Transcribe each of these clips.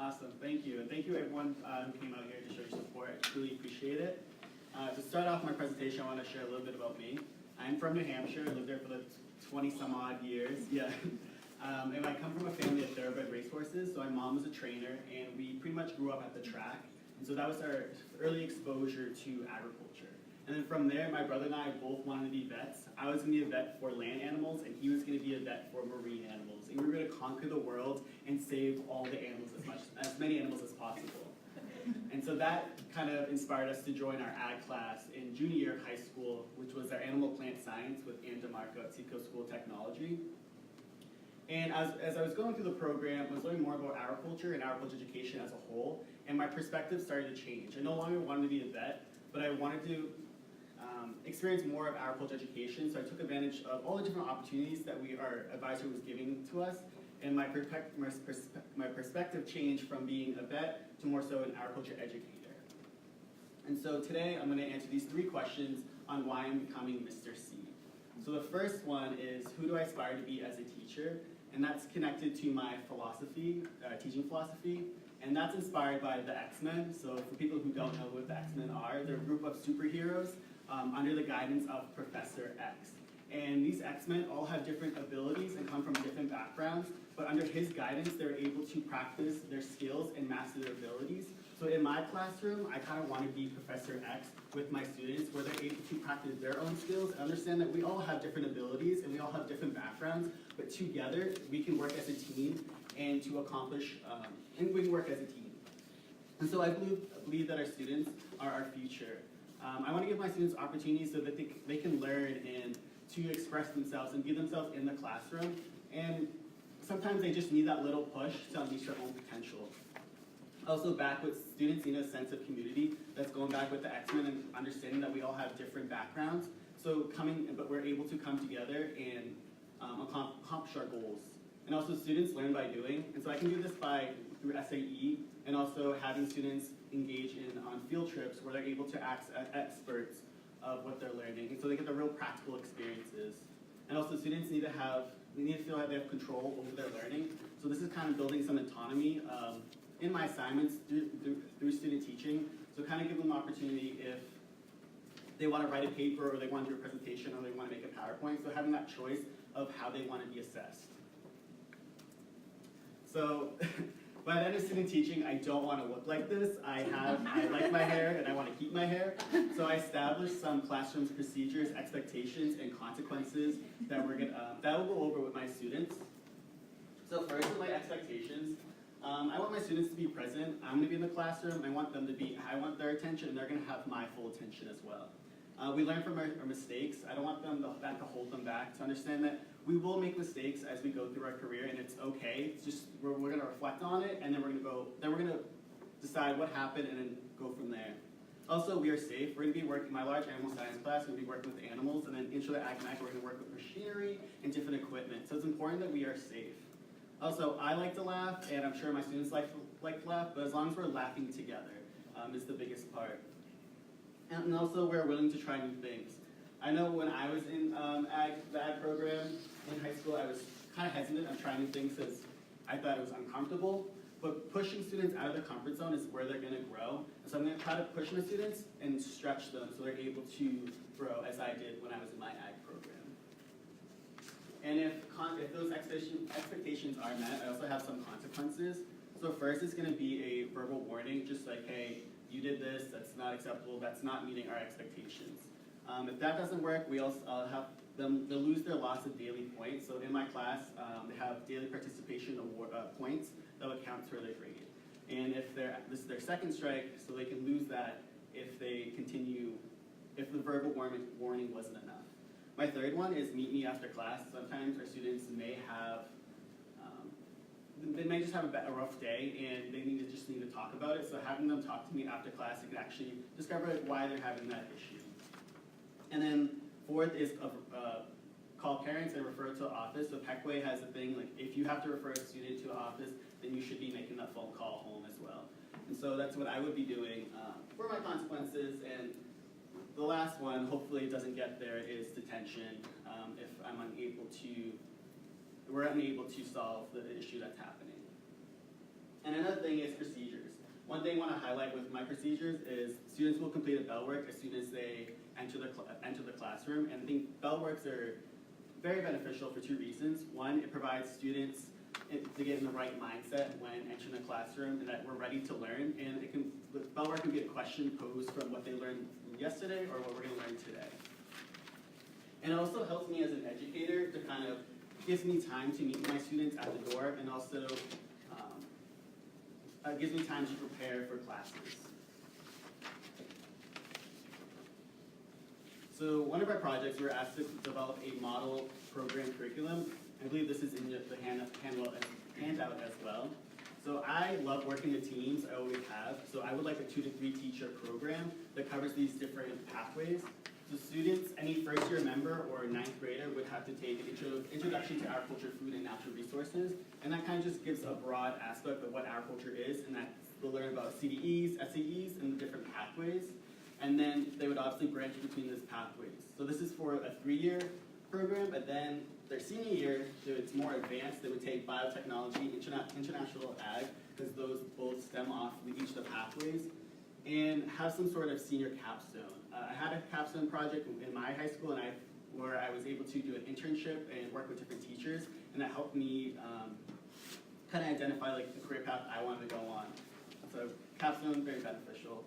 Awesome, thank you. And thank you everyone who came out here to show your support. I truly appreciate it. To start off my presentation, I want to share a little bit about me. I'm from New Hampshire. I lived there for the 20 some odd years. Yeah. And I come from a family of thoroughbred racehorses. So my mom was a trainer, and we pretty much grew up at the track. And so that was our early exposure to agriculture. And then from there, my brother and I both wanted to be vets. I was going to be a vet for land animals, and he was going to be a vet for marine animals. And we were going to conquer the world and save all the animals, as many animals as possible. And so that kind of inspired us to join our ag class in junior year of high school, which was our animal plant science with Ann DeMarco at Seacoast School of Technology. And as I was going through the program, I was learning more about agriculture and agriculture education as a whole, and my perspective started to change. I no longer wanted to be a vet, but I wanted to experience more of agriculture education, so I took advantage of all the different opportunities that our advisor was giving to us, and my perspective changed from being a vet to more so an agriculture educator. And so today I'm going to answer these 3 questions on why I'm becoming Mr. C. So the first one is, who do I aspire to be as a teacher? And that's connected to my philosophy, teaching philosophy, and that's inspired by the X-Men. So for people who don't know what the X-Men are, they're a group of superheroes under the guidance of Professor X. And these X-Men all have different abilities and come from different backgrounds, but under his guidance, they're able to practice their skills and master their abilities. So in my classroom, I kind of want to be Professor X with my students, where they're able to practice their own skills and understand that we all have different abilities and we all have different backgrounds, but together we can work as a team and to accomplish, and we can work as a team. And so I believe that our students are our future. I want to give my students opportunities so that they can learn and to express themselves and be themselves in the classroom. And sometimes they just need that little push to unleash their own potential. Also, back with students need a sense of community. That's going back with the X-Men and understanding that we all have different backgrounds. So but we're able to come together and accomplish our goals. And also students learn by doing. And so I can do this through SAE and also having students engage on field trips where they're able to act as experts of what they're learning. And so they get the real practical experiences. And also students need to feel like they have control over their learning. So this is kind of building some autonomy in my assignments through student teaching. So kind of give them the opportunity if they want to write a paper or they want to do a presentation or they want to make a PowerPoint. So having that choice of how they want to be assessed. So by the end of student teaching, I don't want to look like this. I like my hair and I want to keep my hair. So I established some classroom procedures, expectations, and consequences that we'll go over with my students. So first with my expectations, I want my students to be present. I'm going to be in the classroom. I want their attention, and they're going to have my full attention as well. We learn from our mistakes. I don't want that to hold them back, to understand that we will make mistakes as we go through our career, and it's okay. It's just we're going to reflect on it, and then we're going to decide what happened, and then go from there. Also, we are safe. We're going to be working my large animal science class. We're going to be working with animals, and then intro to ag and ag, we're going to work with machinery and different equipment. So it's important that we are safe. Also, I like to laugh, and I'm sure my students like to laugh, but as long as we're laughing together is the biggest part. And also, we're willing to try new things. I know when I was in the ag program in high school, I was kind of hesitant on trying new things because I thought it was uncomfortable. But pushing students out of their comfort zone is where they're going to grow. And so I'm going to try to push my students and stretch them so they're able to grow as I did when I was in my ag program. And if those expectations are met, I also have some consequences. So first, it's going to be a verbal warning, just like, hey, you did this, that's not acceptable, that's not meeting our expectations. If that doesn't work, we also have them, they'll lose their loss of daily points. So in my class, they have daily participation award, points that would count for their grade. And if this is their second strike, so they can lose that if they continue, if the verbal warning wasn't enough. My third one is meet me after class. Sometimes our students may have, they may just have a rough day and they just need to talk about it. So having them talk to me after class, they can actually discover why they're having that issue. And then fourth is call parents and refer to the office. So Peckway has a thing, like if you have to refer a student to an office, then you should be making that phone call home as well. And so that's what I would be doing for my consequences. And the last one, hopefully it doesn't get there, is detention if we're unable to solve the issue that's happening. And another thing is procedures. One thing I want to highlight with my procedures is students will complete a bell work as soon as they enter the classroom. And I think bell works are very beneficial for two reasons. One, it provides students to get in the right mindset when entering the classroom and that we're ready to learn. And the bell work can be a question posed from what they learned yesterday or what we're going to learn today. And it also helps me as an educator to kind of gives me time to meet my students at the door and also gives me time to prepare for classes. So one of our projects, we were asked to develop a model program curriculum. I believe this is in the handout as well. So I love working with teams, I always have. So I would like a 2 to 3 teacher program that covers these different pathways. So students, any first year member or 9th grader would have to take an introduction to agriculture, food, and natural resources. And that kind of just gives a broad aspect of what agriculture is, and that they'll learn about CDEs, SAEs, and the different pathways. And then they would obviously branch between these pathways. So this is for a 3-year program, but then their senior year, so it's more advanced. They would take biotechnology, international ag, because those both stem off each of the pathways, and have some sort of senior capstone. I had a capstone project in my high school, and where I was able to do an internship and work with different teachers, and that helped me kind of identify like the career path I wanted to go on. So capstone, very beneficial.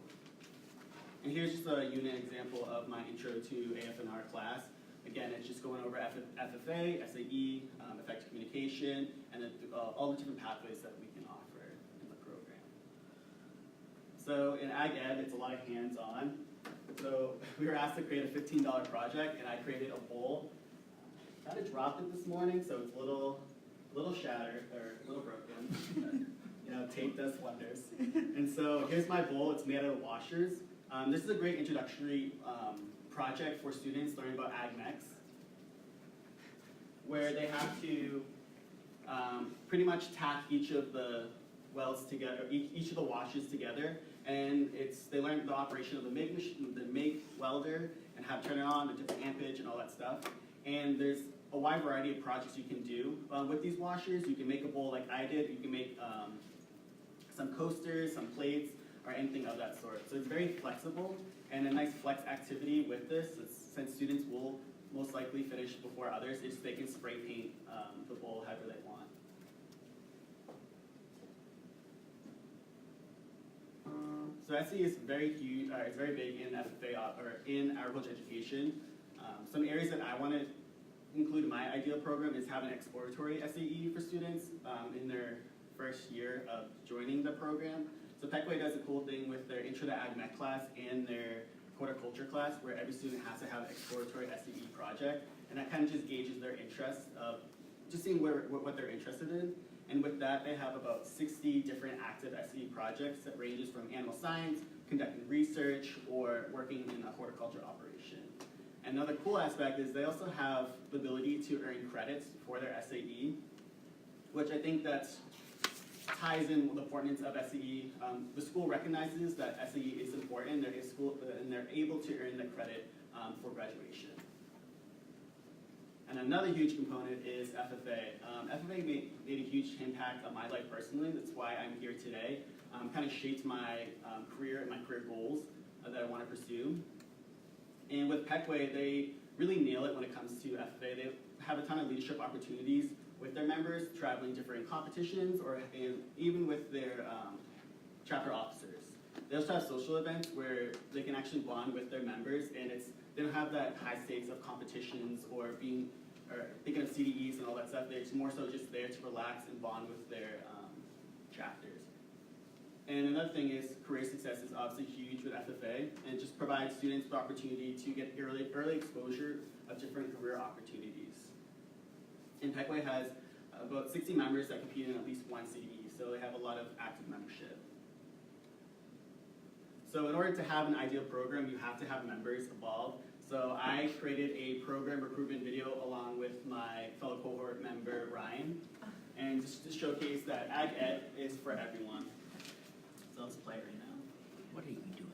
And here's just a unit example of my intro to AFNR class. Again, it's just going over FFA, SAE, effective communication, and then all the different pathways that we can offer in the program. So in Ag Ed, it's a lot of hands-on. So we were asked to create a $15 project, and I created a bowl. I kind of dropped it this morning, so it's a little shattered, or a little broken. Tape does wonders. And so here's my bowl. It's made out of washers. This is a great introductory project for students learning about ag mechs, where they have to pretty much tack each of the welds together, each of the washers together, and they learn the operation of the MIG welder and how to turn it on, the different ampage and all that stuff. And there's a wide variety of projects you can do with these washers. You can make a bowl like I did. You can make some coasters, some plates, or anything of that sort. So it's very flexible, and a nice flex activity with this, since students will most likely finish before others, is they can spray paint the bowl however they want. So SE is very huge, it's very big in FFA, or in agriculture education. Some areas that I want to include in my ideal program is have an exploratory SAE for students in their first year of joining the program. So Peckway does a cool thing with their Intro to Ag Mech class and their horticulture class, where every student has to have an exploratory SAE project, and that kind of just gauges their interest of just seeing what they're interested in. And with that, they have about 60 different active SAE projects that ranges from animal science, conducting research, or working in a horticulture operation. Another cool aspect is they also have the ability to earn credits for their SAE, which I think that ties in the importance of SAE. The school recognizes that SAE is important. There is school, and they're able to earn the credit for graduation. And another huge component is FFA. FFA made a huge impact on my life personally. That's why I'm here today. Kind of shaped my career and my career goals that I want to pursue. And with Peckway, they really nail it when it comes to FFA. They have a ton of leadership opportunities with their members, traveling different competitions, and even with their chapter officers. They also have social events where they can actually bond with their members, and they don't have that high stakes of competitions or thinking of CDEs and all that stuff. They're more so just there to relax and bond with their chapters. And another thing is career success is obviously huge with FFA, and it just provides students the opportunity to get early exposure of different career opportunities. And Peckway has about 60 members that compete in at least one CDE, so they have a lot of active membership. So in order to have an ideal program, you have to have members involved. So I created a program recruitment video along with my fellow cohort member, Ryan, and just to showcase that Ag Ed is for everyone. So let's play it right now. What are you doing?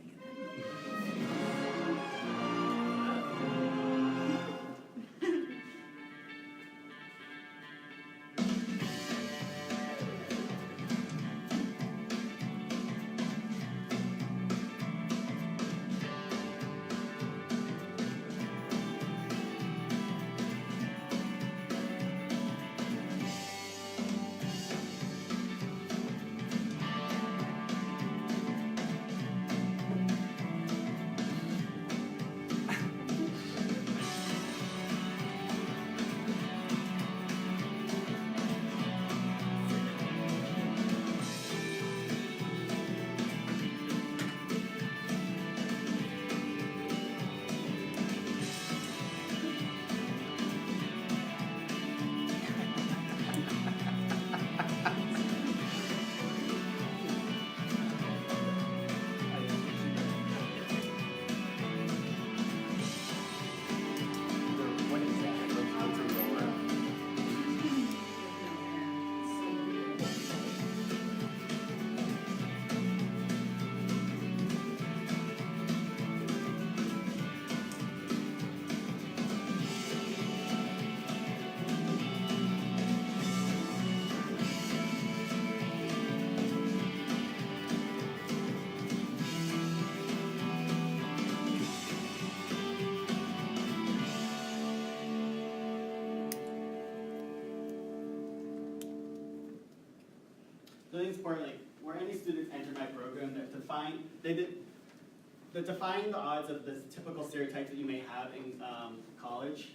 it's important, like, where any students enter my program, that defying the odds of the typical stereotypes that you may have in college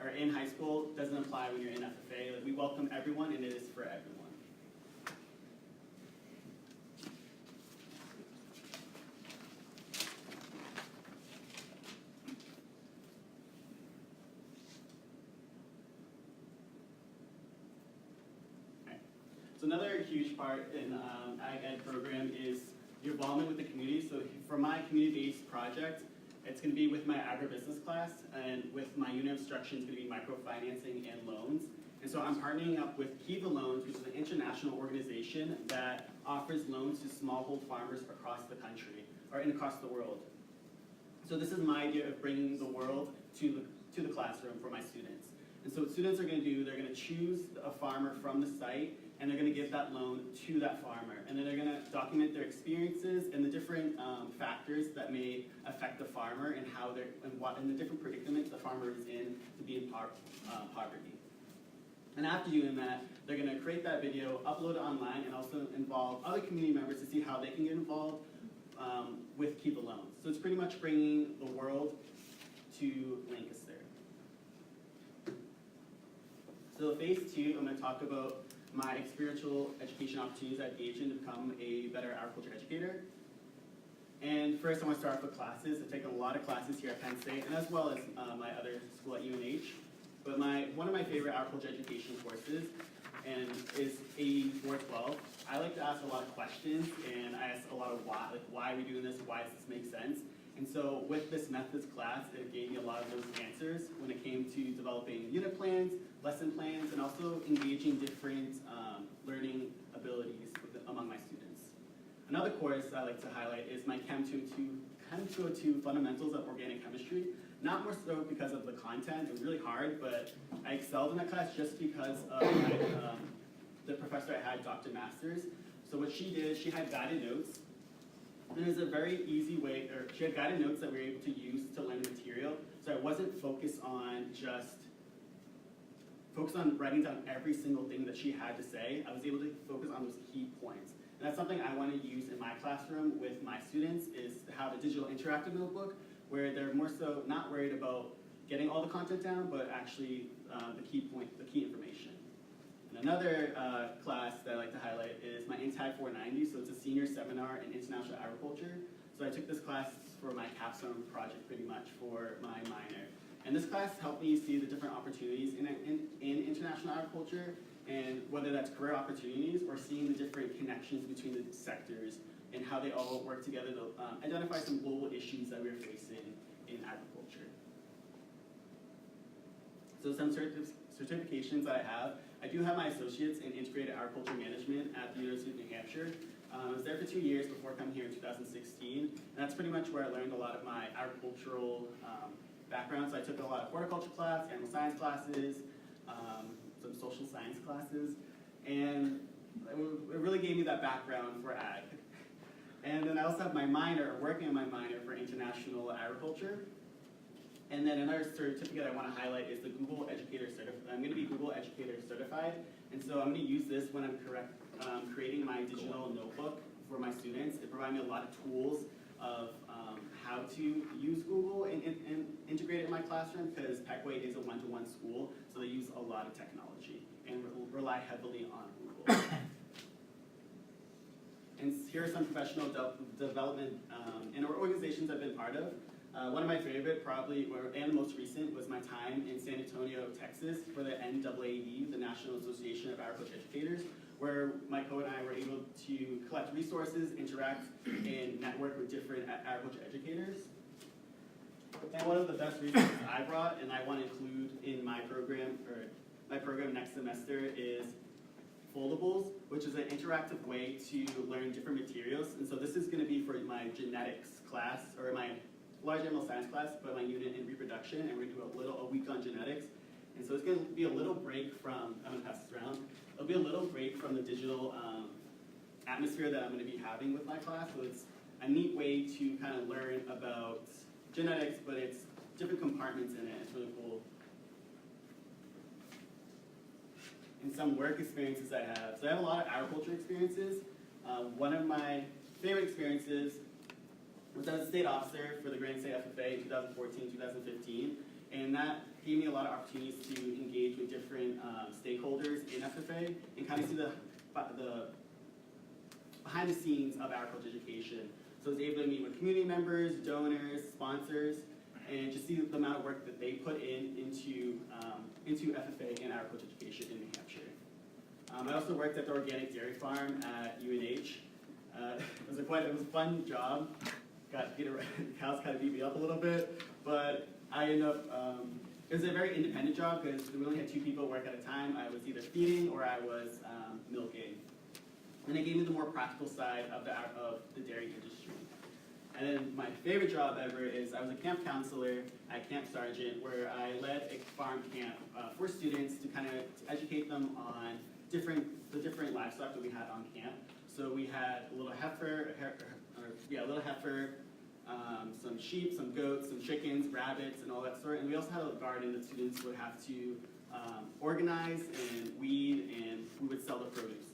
or in high school doesn't apply when you're in FFA. Like, we welcome everyone, and it is for everyone. So another huge part in Ag Ed program is your involvement with the community. So for my community-based project, it's going to be with my agribusiness class, and with my unit of instruction, it's going to be microfinancing and loans. And so I'm partnering up with Kiva Loans, which is an international organization that offers loans to smallhold farmers across the country, or across the world. So this is my idea of bringing the world to the classroom for my students. And so what students are going to do, they're going to choose a farmer from the site, and they're going to give that loan to that farmer. And then they're going to document their experiences and the different factors that may affect the farmer, and how they're, and the different predicaments the farmer is in to be in poverty. And after doing that, they're going to create that video, upload it online, and also involve other community members to see how they can get involved with Kiva Loans. So it's pretty much bringing the world to Lancaster. So phase 2, I'm going to talk about my experiential education opportunities I've gauged to become a better agriculture educator. And first, I want to start off with classes. I've taken a lot of classes here at Penn State, and as well as my other school at UNH. But one of my favorite agriculture education courses is AE 412. I like to ask a lot of questions, and I ask a lot of why, like, why are we doing this? Why does this make sense? And so with this methods class, it gave me a lot of those answers when it came to developing unit plans, lesson plans, and also engaging different learning abilities among my students. Another course I like to highlight is my Chem 202 Fundamentals of Organic Chemistry. Not more so because of the content, it was really hard, but I excelled in that class just because of the professor I had, Dr. Masters. So what she did, she had guided notes. And it was a very easy way, or she had guided notes that we were able to use to learn the material. So I wasn't focused on writing down every single thing that she had to say. I was able to focus on those key points. And that's something I want to use in my classroom with my students, is to have a digital interactive notebook where they're more so not worried about getting all the content down, but actually the key information. And another class that I like to highlight is my INTAG 490, so it's a senior seminar in international agriculture. So I took this class for my capstone project pretty much for my minor. And this class helped me see the different opportunities in international agriculture, and whether that's career opportunities or seeing the different connections between the sectors and how they all work together to identify some global issues that we're facing in agriculture. So some certifications that I have. I do have my associates in integrated agriculture management at the University of New Hampshire. I was there for 2 years before coming here in 2016. And that's pretty much where I learned a lot of my agricultural background. So I took a lot of horticulture class, animal science classes, some social science classes, and it really gave me that background for ag. And then I also have my minor, or working on my minor for international agriculture. And then another certificate I want to highlight is the Google Educator Certificate. I'm going to be Google Educator Certified, and so I'm going to use this when I'm creating my digital notebook for my students. It provides me a lot of tools of how to use Google and integrate it in my classroom, because Peckway is a one-to-one school, so they use a lot of technology and rely heavily on Google. And here are some professional development and organizations I've been part of. One of my favorite, and the most recent, was my time in San Antonio, Texas for the NAAED, the National Association of Agriculture Educators, where my co and I were able to collect resources, interact, and network with different agriculture educators. And one of the best resources I brought, and I want to include in my program next semester, is foldables, which is an interactive way to learn different materials. And so this is going to be for my genetics class, or my large animal science class, but my unit in reproduction, and we're going to do a week on genetics. And so it's going to be a little break from, I'm going to pass this around, it'll be a little break from the digital atmosphere that I'm going to be having with my class. So it's a neat way to kind of learn about genetics, but it's different compartments in it. It's really cool. And some work experiences I have. So I have a lot of agriculture experiences, One of my favorite experiences was as a state officer for the Grand State FFA in 2014-2015, and that gave me a lot of opportunities to engage with different stakeholders in FFA and kind of see the behind the scenes of agriculture education. So I was able to meet with community members, donors, sponsors, and just see the amount of work that they put into FFA and agriculture education in New Hampshire. I also worked at the organic dairy farm at UNH. It was a fun job. The cows kind of beat me up a little bit, but I ended up, it was a very independent job because we only had 2 people work at a time. I was either feeding or I was milking. And it gave me the more practical side of the dairy industry. And then my favorite job ever is I was a camp counselor at Camp Sargent, where I led a farm camp for students to kind of educate them on the different livestock that we had on camp. So we had a little heifer, some sheep, some goats, some chickens, rabbits, and all that sort. And we also had a garden that students would have to organize and weed, and we would sell the produces.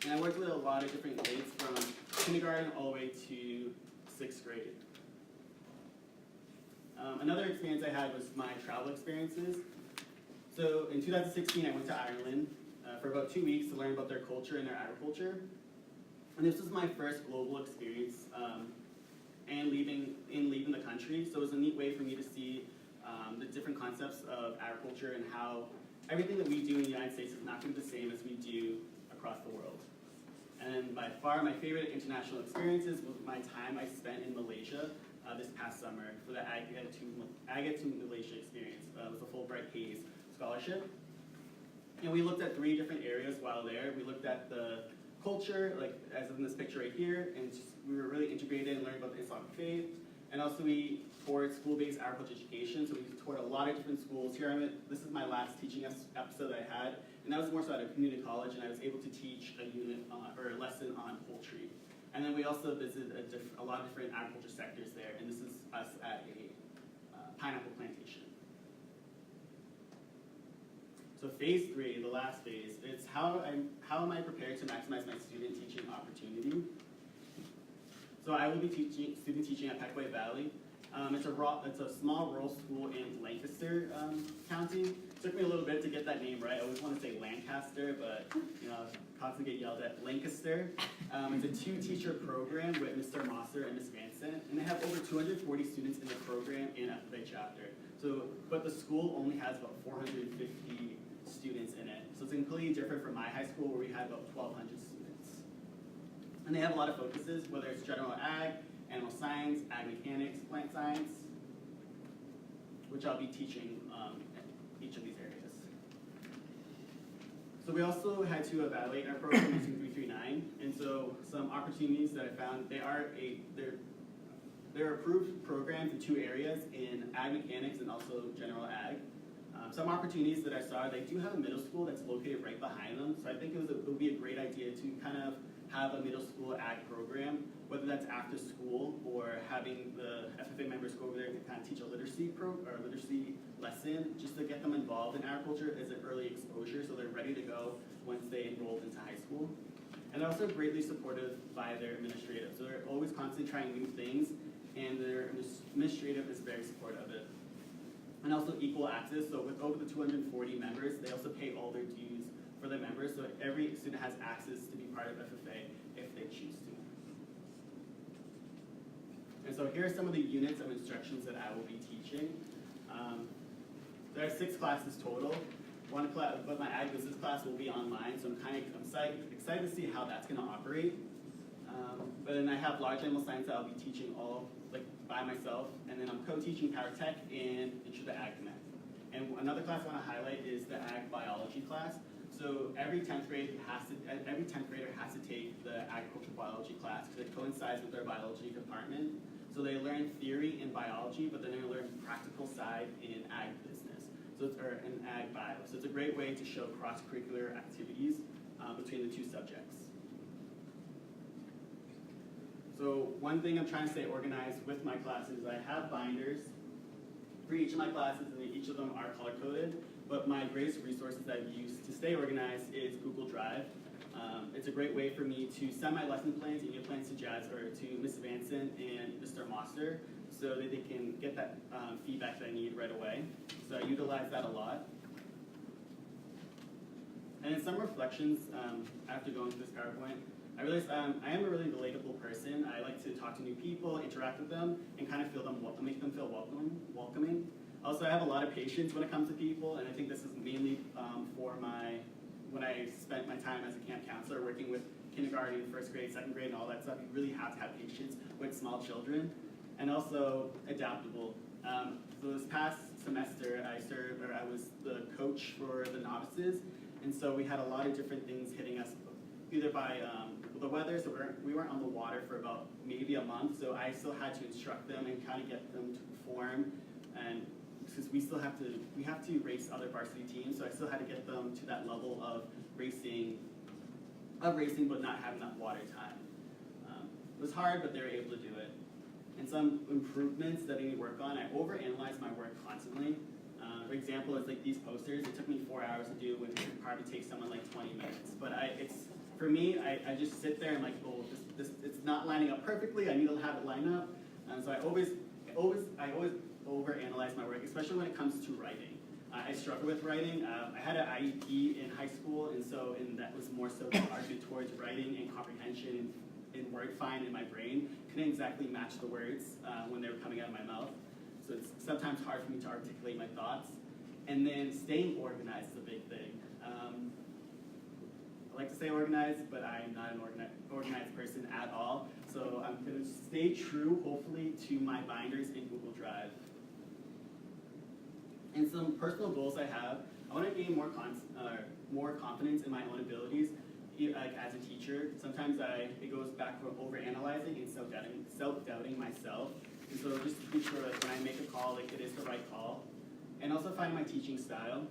And I worked with a lot of different grades from kindergarten all the way to 6th grade. Another experience I had was my travel experiences. So in 2016, I went to Ireland for about 2 weeks to learn about their culture and their agriculture. And this was my first global experience and leaving the country. So it was a neat way for me to see the different concepts of agriculture and how everything that we do in the United States is not going to be the same as we do across the world. And by far my favorite international experiences was my time I spent in Malaysia this past summer for the Agate to Malaysia experience. It was a Fulbright Hayes scholarship. And we looked at 3 different areas while there. We looked at the culture, like as in this picture right here, and we were really integrated and learned about the Islamic faith. And also we toured school-based agriculture education, so we toured a lot of different schools. This is my last teaching episode that I had, and that was more so at a community college, and I was able to teach a unit or a lesson on poultry. And then we also visited a lot of different agriculture sectors there, and this is us at a pineapple plantation. So phase 3, the last phase, it's how am I prepared to maximize my student teaching opportunity? So I will be student teaching at Pequot Valley. It's a small rural school in Lancaster County. It took me a little bit to get that name right. I always want to say Lancaster, but constantly get yelled at. Lancaster. It's a 2-teacher program with Mr. Mosser and Ms. Vincent, and they have over 240 students in the program in FFA chapter. But the school only has about 450 students in it. So it's completely different from my high school where we had about 1,200 students. And they have a lot of focuses, whether it's general ag, animal science, ag mechanics, plant science, which I'll be teaching each of these areas. So we also had to evaluate our program using 339, and so some opportunities that I found, they're approved programs in 2 areas, in ag mechanics and also general ag. Some opportunities that I saw, they do have a middle school that's located right behind them, so I think it would be a great idea to kind of have a middle school ag program, whether that's after school or having the FFA members go over there and kind of teach a literacy lesson, just to get them involved in agriculture as an early exposure so they're ready to go once they enrolled into high school. And they're also greatly supported by their administrative, so they're always constantly trying new things, and their administrative is very supportive of it. And also equal access, so with over the 240 members, they also pay all their dues for their members, so every student has access to be part of FFA if they choose to. And so here are some of the units of instructions that I will be teaching. There are 6 classes total. One class, but my ag business class will be online, so I'm excited to see how that's going to operate. But then I have large animal science that I'll be teaching all by myself, and then I'm co-teaching Power Tech and Intro to Ag Connect. And another class I want to highlight is the Ag Biology class. So every 10th grader has to take the agricultural biology class because it coincides with their biology department. So they learn theory in biology, but then they learn practical side in ag business, or in ag bio. So it's a great way to show cross-curricular activities between the 2 subjects. So one thing I'm trying to stay organized with my classes, I have binders for each of my classes, and each of them are color-coded. But my greatest resources I've used to stay organized is Google Drive. It's a great way for me to send my lesson plans, unit plans to Jazz or to Ms. Vanson and Mr. Moster so that they can get that feedback that I need right away. So I utilize that a lot. And in some reflections, after going through this PowerPoint, I realized I am a really relatable person. I like to talk to new people, interact with them, and kind of make them feel welcoming. Also, I have a lot of patience when it comes to people, and I think this is mainly when I spent my time as a camp counselor working with kindergarten, first grade, second grade, and all that stuff. You really have to have patience with small children, and also adaptable. So this past semester, I was the coach for the novices, and so we had a lot of different things hitting us, either by the weather, so we weren't on the water for about maybe a month, so I still had to instruct them and kind of get them to perform, and because we have to race other varsity teams, so I still had to get them to that level of racing but not having that water time. It was hard, but they were able to do it. And some improvements that I need to work on, I overanalyze my work constantly. For example, it's like these posters, it took me 4 hours to do when it would probably take someone like 20 minutes. But for me, I just sit there and like, oh, it's not lining up perfectly, I need to have it line up. So I always overanalyze my work, especially when it comes to writing. I struggle with writing. I had an IEP in high school, and that was more so targeted towards writing and comprehension and word find in my brain. Couldn't exactly match the words when they were coming out of my mouth. So it's sometimes hard for me to articulate my thoughts. And then staying organized is a big thing. I like to say organized, but I'm not an organized person at all. So I'm going to stay true, hopefully, to my binders in Google Drive. And some personal goals I have, I want to gain more confidence in my own abilities. Like as a teacher, sometimes it goes back to overanalyzing and self-doubting myself. And so just to be sure that when I make a call, like it is the right call. And also find my teaching style.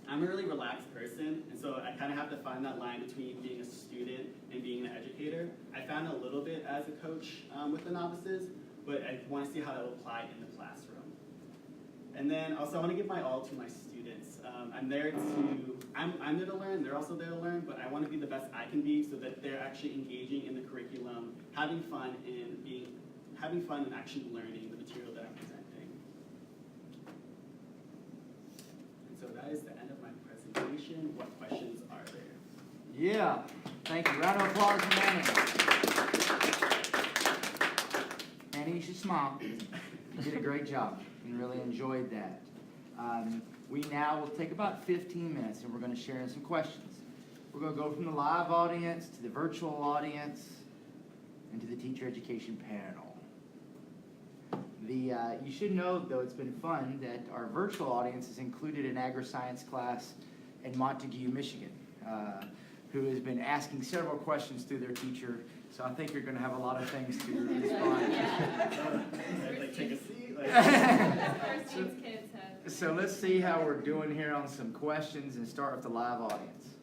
I'm a really relaxed person, and so I kind of have to find that line between being a student and being an educator. I found a little bit as a coach with the novices, but I want to see how that will apply in the classroom. And then also I want to give my all to my students. I'm there to learn, they're also there to learn, but I want to be the best I can be so that they're actually engaging in the curriculum, having fun and actually learning the material that I'm presenting. And so that is the end of my presentation. What questions are there? Yeah, thank you. Round of applause for Manny. Manny, you should smile. You did a great job and really enjoyed that. We now will take about 15 minutes and we're going to share in some questions. We're going to go from the live audience to the virtual audience and to the teacher education panel. You should know, though, it's been fun that our virtual audience has included an agri-science class in Montague, Michigan, who has been asking several questions through their teacher. So I think you're going to have a lot of things to respond to. Like take a seat. So let's see how we're doing here on some questions and start with the live audience.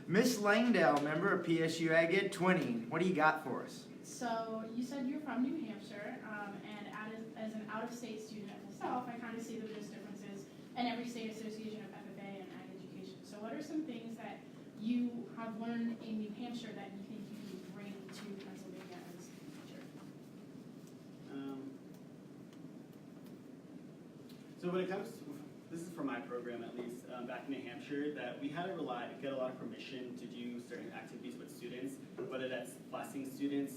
Miss Langdale, member of PSU Ag Ed 20. What do you got for us? So you said you're from New Hampshire, and as an out-of-state student myself, I kind of see that there's differences in every state association of FFA and ag education. So what are some things that you have learned in New Hampshire that you think you can bring to Pennsylvania as a teacher? So when it comes to, this is for my program at least, back in New Hampshire, that we had to get a lot of permission to do certain activities with students, whether that's busing students.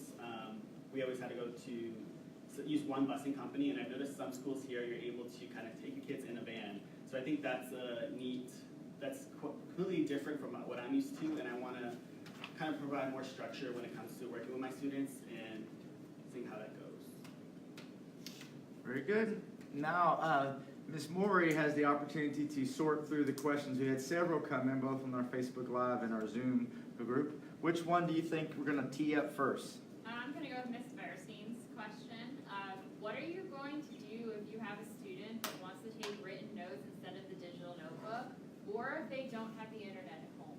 We always had to use one busing company, and I've noticed some schools here you're able to kind of take your kids in a van. So I think that's completely different from what I'm used to, and I want to kind of provide more structure when it comes to working with my students and seeing how that goes. Very good. Now, Ms. Morey has the opportunity to sort through the questions. We had several come in, both on our Facebook Live and our Zoom group. Which one do you think we're going to tee up first? I'm going to go with Ms. Verstein's question. What are you going to do if you have a student that wants to take written notes instead of the digital notebook, or if they don't have the internet at home?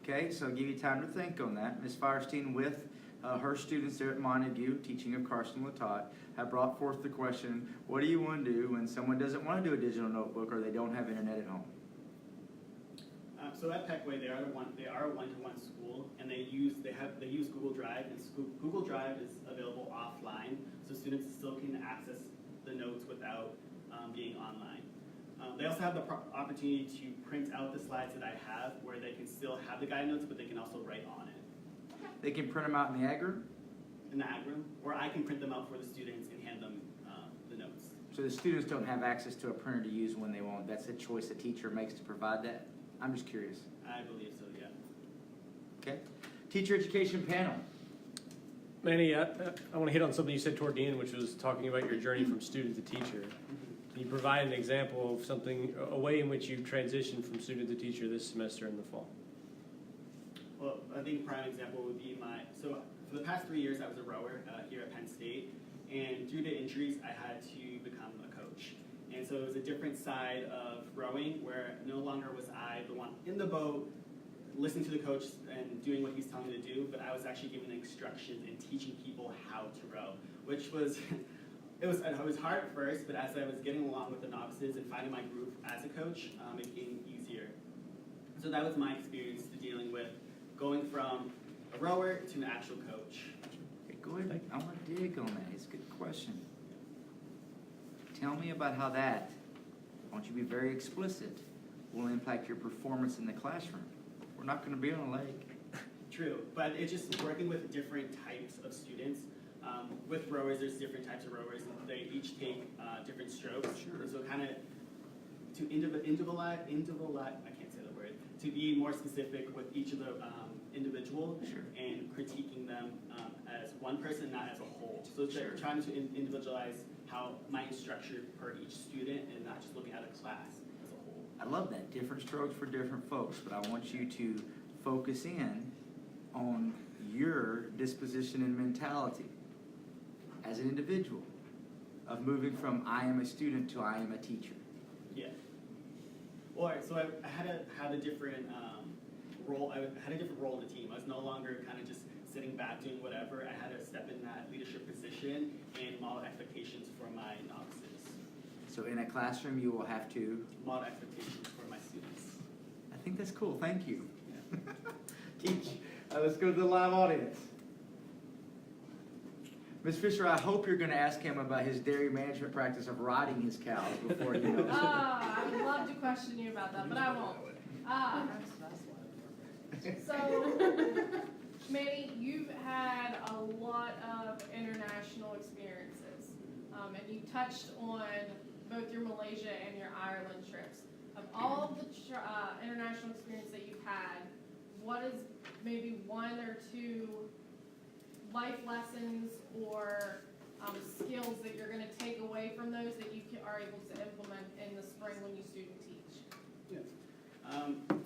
Okay, so I'll give you time to think on that. Ms. Firestein, with her students there at Montague, teaching of Carson Latot, have brought forth the question, what do you want to do when someone doesn't want to do a digital notebook or they don't have internet at home? So at Peckway, they are a one-to-one school, and they use Google Drive, and Google Drive is available offline, so students still can access the notes without being online. They also have the opportunity to print out the slides that I have, where they can still have the guide notes, but they can also write on it They can print them out in the ag room? in the ag room, or I can print them out for the students and hand them the notes. So the students don't have access to a printer to use when they want. That's a choice the teacher makes to provide that? I'm just curious. I believe so, yeah. Okay. Teacher education panel. Manny, I want to hit on something you said toward the end, which was talking about your journey from student to teacher. Can you provide an example of something, a way in which you transitioned from student to teacher this semester in the fall? Well, I think a prime example would be so for the past 3 years I was a rower here at Penn State, and due to injuries I had to become a coach. And so it was a different side of rowing where no longer was I the one in the boat listening to the coach and doing what he's telling me to do, but I was actually giving instructions and teaching people how to row, which was it was hard at first, but as I was getting along with the novices and finding my groove as a coach, it became easier. So that was my experience to dealing with going from a rower to an actual coach. Okay, go ahead. I want to dig on that. It's a good question. Tell me about how that, I want you to be very explicit, will impact your performance in the classroom. We're not going to be on a lake. True, but it's just working with different types of students. With rowers, there's different types of rowers, and they each take different strokes. Sure. So kind of to individualize, I can't say the word, to be more specific with each of the individual Sure. and critiquing them as one person, not as a whole. So it's Sure. trying to individualize how mine is structured per each student and not just looking at a class as a whole. I love that. Different strokes for different folks, but I want you to focus in on your disposition and mentality as an individual of moving from I am a student to I am a teacher. Yeah. Or so I had a different role. I had a different role in the team. I was no longer kind of just sitting back doing whatever. I had to step in that leadership position and model expectations for my novices. So in a classroom, you will have to. Model expectations for my students. I think that's cool. Thank you. Teach. Let's go to the live audience. Ms. Fisher, I hope you're going to ask him about his dairy management practice of riding his cows before he knows it. I would love to question you about that, but I won't. So, Manny, you've had a lot of international experiences, and you touched on both your Malaysia and your Ireland trips. Of all of the international experience that you've had, what is maybe one or two life lessons or skills that you're going to take away from those that you are able to implement in the spring when you student teach? Yeah.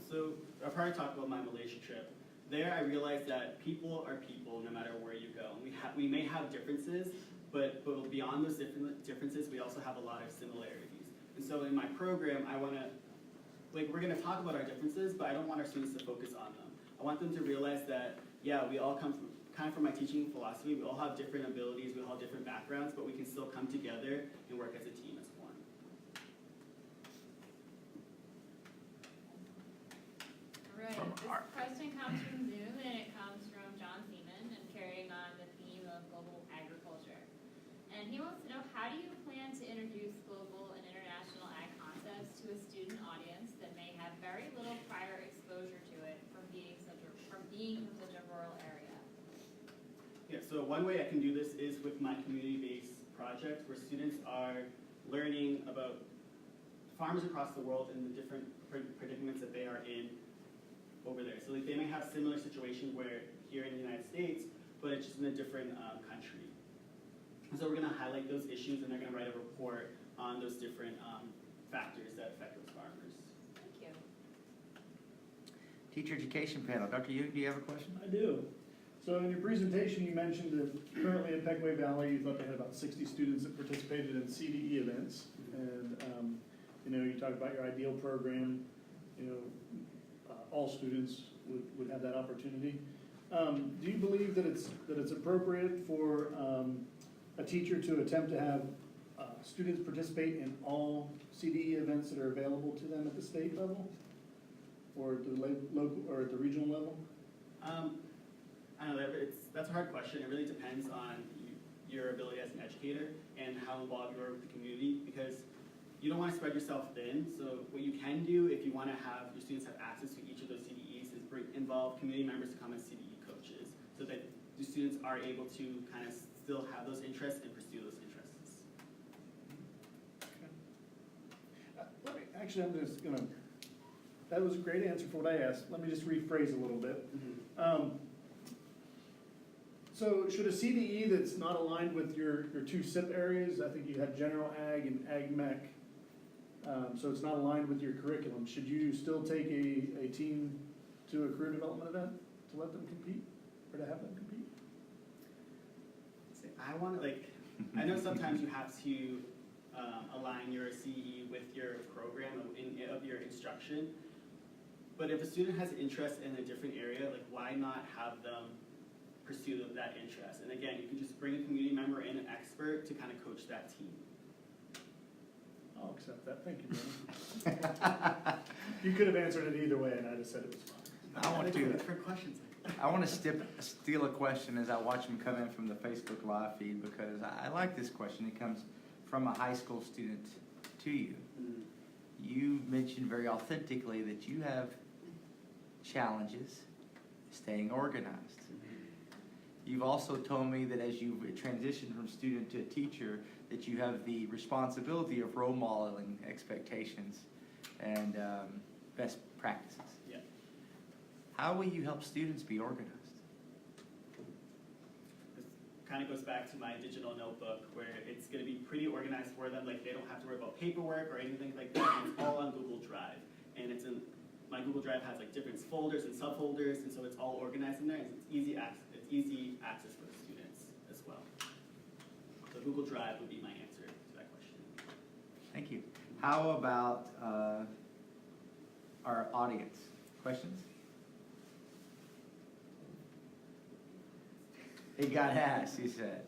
So I've already talked about my Malaysia trip. There I realized that people are people no matter where you go. We may have differences, but beyond those differences, we also have a lot of similarities. And so in my program, I want to, we're going to talk about our differences, but I don't want our students to focus on them. I want them to realize that, yeah, we all come from, kind of from my teaching philosophy, we all have different abilities, we all have different backgrounds, but we can still come together and work as a team as one. All right, this question comes from Zoom, and it comes from John Seaman, and carrying on the theme of global agriculture. And he wants to know, how do you plan to introduce global and international ag concepts to a student audience that may have very little prior exposure to it from being from such a rural area? Yeah, so one way I can do this is with my community-based project, where students are learning about farmers across the world and the different predicaments that they are in over there. So they may have similar situations where here in the United States, but it's just in a different country. So we're going to highlight those issues, and they're going to write a report on those different factors that affect those farmers. Thank you. Teacher education panel. Dr. Young, do you have a question? I do. So in your presentation, you mentioned that currently at Peckway Valley, you thought they had about 60 students that participated in CDE events. And, you talked about your ideal program, all students would have that opportunity. Do you believe that it's appropriate for a teacher to attempt to have students participate in all CDE events that are available to them at the state level? or at the local or at the regional level? I don't know, that's a hard question. It really depends on your ability as an educator and how involved you are with the community, because you don't want to spread yourself thin. So what you can do if you want to have your students have access to each of those CDEs is involve community members to come as CDE coaches, so that the students are able to kind of still have those interests and pursue those interests. Actually, I'm just gonna, that was a great answer for what I asked. Let me just rephrase a little bit. So should a CDE that's not aligned with your two SIP areas, I think you had general ag and ag mech, so it's not aligned with your curriculum, should you still take a team to a career development event to let them compete, or to have them compete? I want to, like, I know sometimes you have to align your CE with your program of your instruction, but if a student has interest in a different area, like, why not have them pursue that interest? And again, you can just bring a community member in, an expert, to kind of coach that team. I'll accept that, thank you, Manny. You could have answered it either way, and I'd have said it was fine. I want to. For questions. I want to steal a question as I watch them come in from the Facebook Live feed, because I like this question. It comes from a high school student to you. Mm-hmm. You mentioned very authentically that you have challenges staying organized. You've also told me that as you transition from student to teacher, that you have the responsibility of role modeling expectations and best practices. Yeah. How will you help students be organized? This kind of goes back to my digital notebook, where it's going to be pretty organized for them. Like, they don't have to worry about paperwork or anything like that. It's all on Google Drive, and it's in my Google Drive has like different folders and subfolders, and so it's all organized in there. And it's easy access for the students as well. So Google Drive would be my answer to that question. Thank you. How about our audience? Questions? It got asked, he said.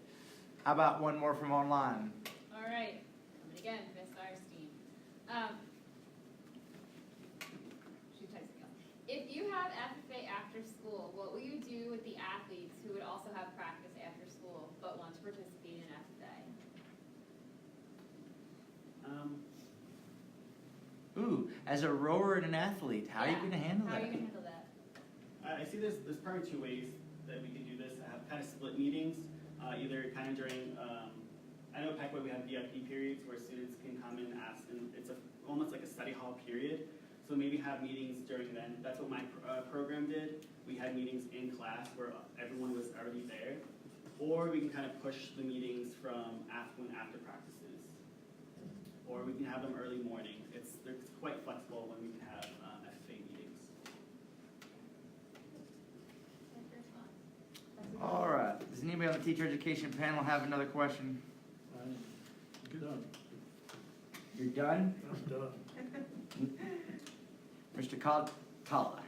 How about one more from online? All right, coming again, Miss Arstein. She types it out. If you have FFA after school, what will you do with the athletes who would also have practice after school but want to participate in FFA? Ooh, as a rower and an athlete, how are you going to handle How that? are you going to handle that? I see there's probably two ways that we can do this. I have kind of split meetings, either kind of during, I know Peckway we have VIP periods where students can come and ask, and it's almost like a study hall period. So maybe have meetings during then. That's what my program did. We had meetings in class where everyone was already there. Or we can kind of push the meetings from after practices. Or we can have them early morning. It's quite flexible when we can have FFA meetings. All right. Does anybody on the teacher education panel have another question? I'm done. You're done? I'm done. Mr. Catala. Catala.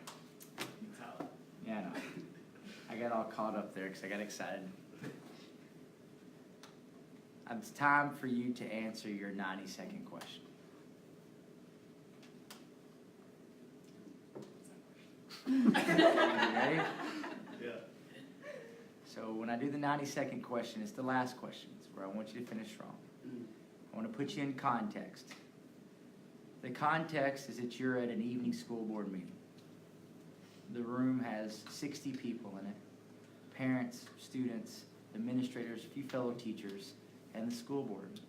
Yeah, I know. I got all caught up there because I got excited. It's time for you to answer your 90-second question. You ready? Yeah. So when I do the 90-second question, it's the last question. It's where I want you to finish strong. I want to put you in context. The context is that you're at an evening school board meeting. The room has 60 people in it. Parents, students, administrators, a few fellow teachers, and the school board.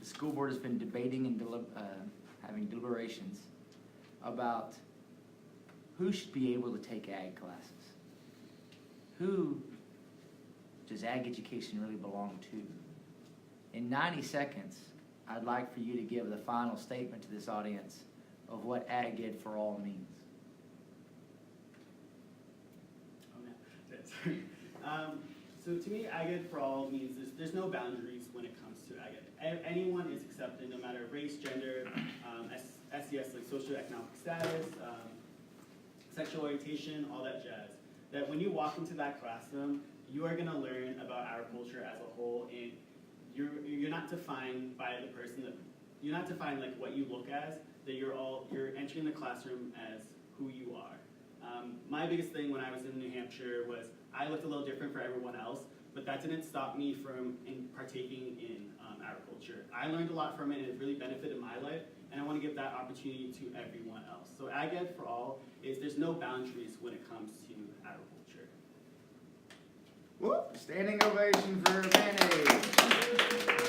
The school board has been debating and having deliberations about who should be able to take ag classes. Who does ag education really belong to? In 90 seconds, I'd like for you to give the final statement to this audience of what Ag Ed for All means. So to me, Ag Ed for All means there's no boundaries when it comes to Ag Ed. Anyone is accepted, no matter race, gender, SES, like socioeconomic status, sexual orientation, all that jazz. That when you walk into that classroom, you are going to learn about our culture as a whole, and you're not defined by the person that you're not defined like what you look as. That you're entering the classroom as who you are. My biggest thing when I was in New Hampshire was I looked a little different for everyone else, but that didn't stop me from partaking in agriculture. I learned a lot from it, and it really benefited my life, and I want to give that opportunity to everyone else. So Ag Ed for All is there's no boundaries when it comes to agriculture. Whoop, standing ovation for Manny.